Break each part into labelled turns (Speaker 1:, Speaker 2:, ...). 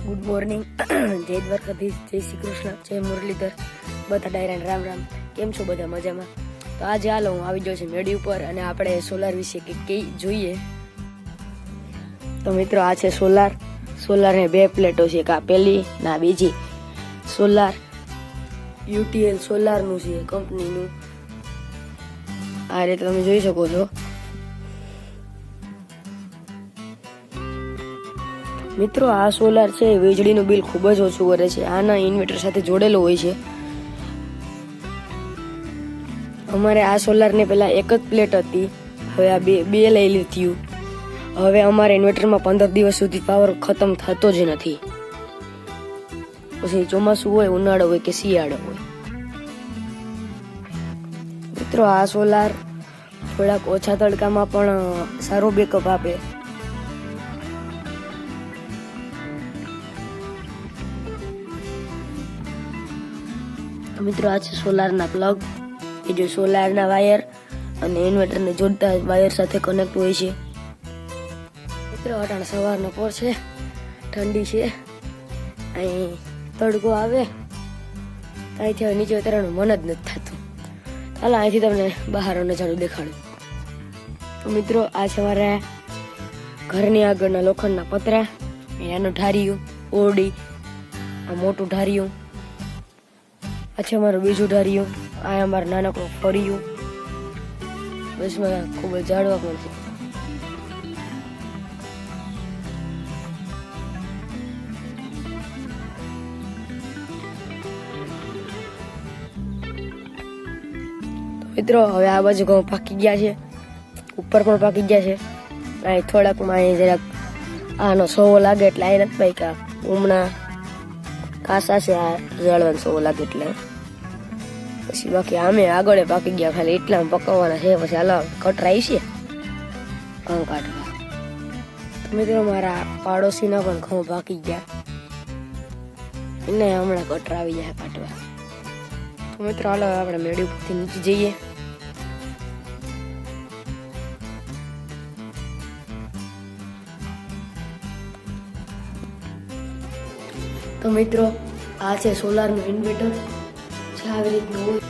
Speaker 1: Good morning, જય દ્વારકાધીશ, જય શ્રી કૃષ્ણ, જય મુરલીધર, બધા ડાયરાને રામ રામ. કેમ છો બધા? મજામાં? તો આજે હાલો હું આવી ગયો છું મેડી ઉપર અને આપણે સોલાર વિશે કઈ જોઈએ. તો મિત્રો આ છે સોલારને બે પ્લેટો છે, એક આ પહેલી ના બીજી. સોલાર યુટીએલ સોલારનું છે કંપનીનું. આ રીતે તમે જોઈ શકો છો. મિત્રો આ સોલાર છે વીજળીનું બિલ ખૂબ જ ઓછું કરે છે. આના ઇન્વર્ટર સાથે જોડેલો હોય છે. અમારે આ સોલારની પહેલા એક જ પ્લેટ હતી, હવે આ બે લઈ લીધી. હવે અમારે ઇન્વર્ટરમાં 15 દિવસ સુધી પાવર ખતમ થતો જ નથી. પછી ચોમાસું હોય, ઉનાળો હોય કે શિયાળો હોય. મિત્રો આ સોલાર થોડાક ઓછા તડકામાં પણ સારો બેકઅપ આપે. મિત્રો આ છે સોલારના પ્લગ, એ જો સોલારના વાયર અને ઇન્વર્ટરને જોડતા વાયર સાથે કનેક્ટ હોય છે. મિત્રો અટાણ સવારનો પોર છે, ઠંડી છે, અહીં તડકો આવે ત્યાંથી હવે નીચે ઉતરવાનું મન જ નથી થતું. ચાલો અહીંથી તમને બહારનો નજારો દેખાડું. તો મિત્રો આ છે મારા ઘરની આગળના લોખંડના પતરા, એનું ઢારિયું, ઓરડી, આ મોટું ઢારિયું. આ છે અમારું બીજું ઢારિયું, આ અમારું નાનકડું ફળિયું. બસમાં ખૂબ જ ઝાડવા પણ છે. મિત્રો હવે આ બાજુ ઘઉં પાકી ગયા છે, ઉપર પણ પાકી ગયા છે. અહીં થોડાકમાં અહીં જરાક આનો સોવો લાગે એટલે અહીં નથી પાક્યા. હમણાં કાસા છે, આ ઝાડવાનો સોવો લાગે એટલે. પછી બાકી આમે આગળ પાકી ગયા, ખાલી એટલામાં પકવવાના છે. પછી હાલો કટરાઈ છે ઘઉં કાઢવા. મિત્રો મારા પાડોશીના પણ ઘઉં પાકી ગયા, એને હમણાં કટરાવી જાય કાઢવા. તો મિત્રો હાલો આપણે મેળી ઉપરથી નીચે જઈએ. તો મિત્રો આ છે સોલારનું ઇન્વર્ટર છે, આવી રીતનું હોય.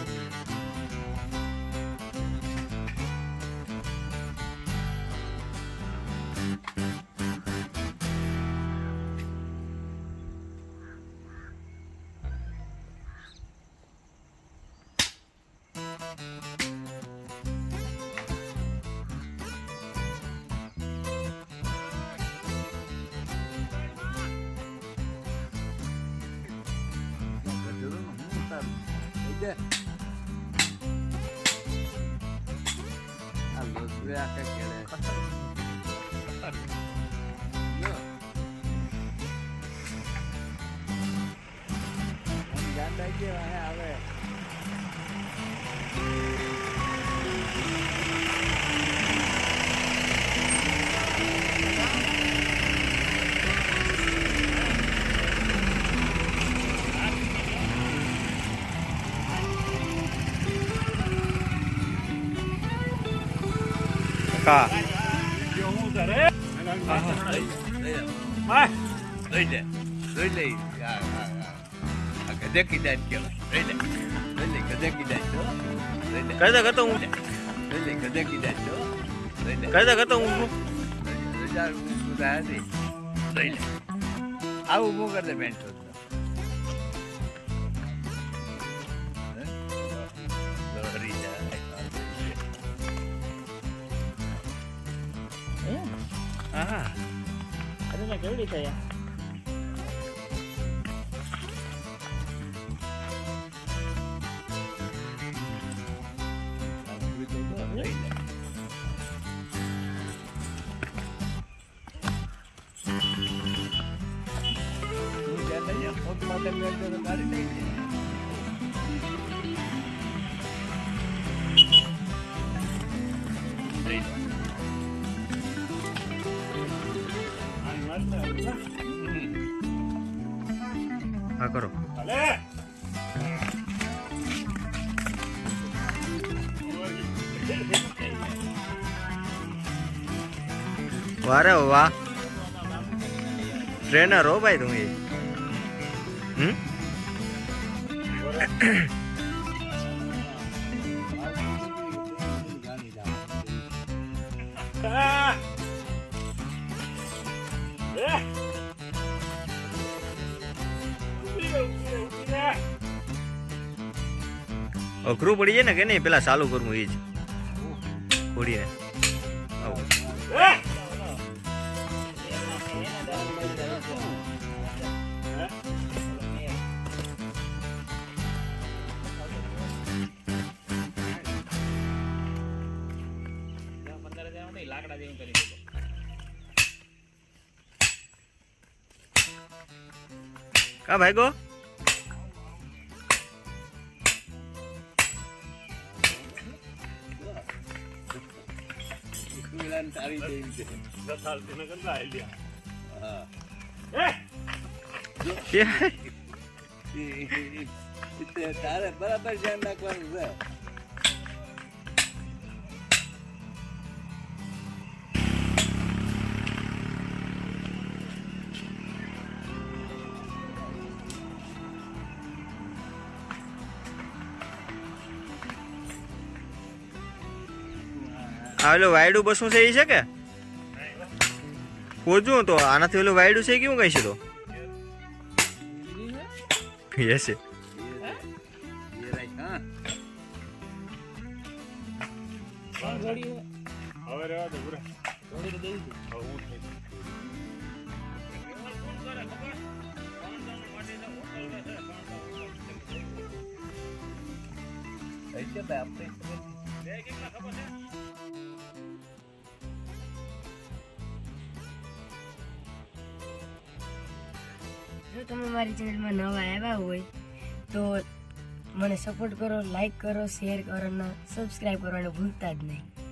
Speaker 2: કા
Speaker 3: આવું ઉભું કરી દે બેન.
Speaker 2: હા અરે કેવડી થયા. હા કરો. वाह रे वाह ट्रेनर हो भाई तुम ये। હમ અઘરું પડી જાય ને કે નહીં, પેલા ચાલુ કરવું એ જ ઘોડીને. આવું. કા ભાઈ ગો
Speaker 3: તારે બરાબર ધ્યાન રાખવાનું છે.
Speaker 2: આ ઓલું વાયડું બસું છે એ છે કે ખોજું તો આનાથી ઓલું વાયડું છે કેવું કઈ છે તો એ છે.
Speaker 1: જો તમે મારી ચેનલમાં નવા આવ્યા હોય તો મને સપોર્ટ કરો, લાઈક કરો, શેર કરો અને સબસ્ક્રાઈબ કરવાનું ભૂલતા જ નહીં.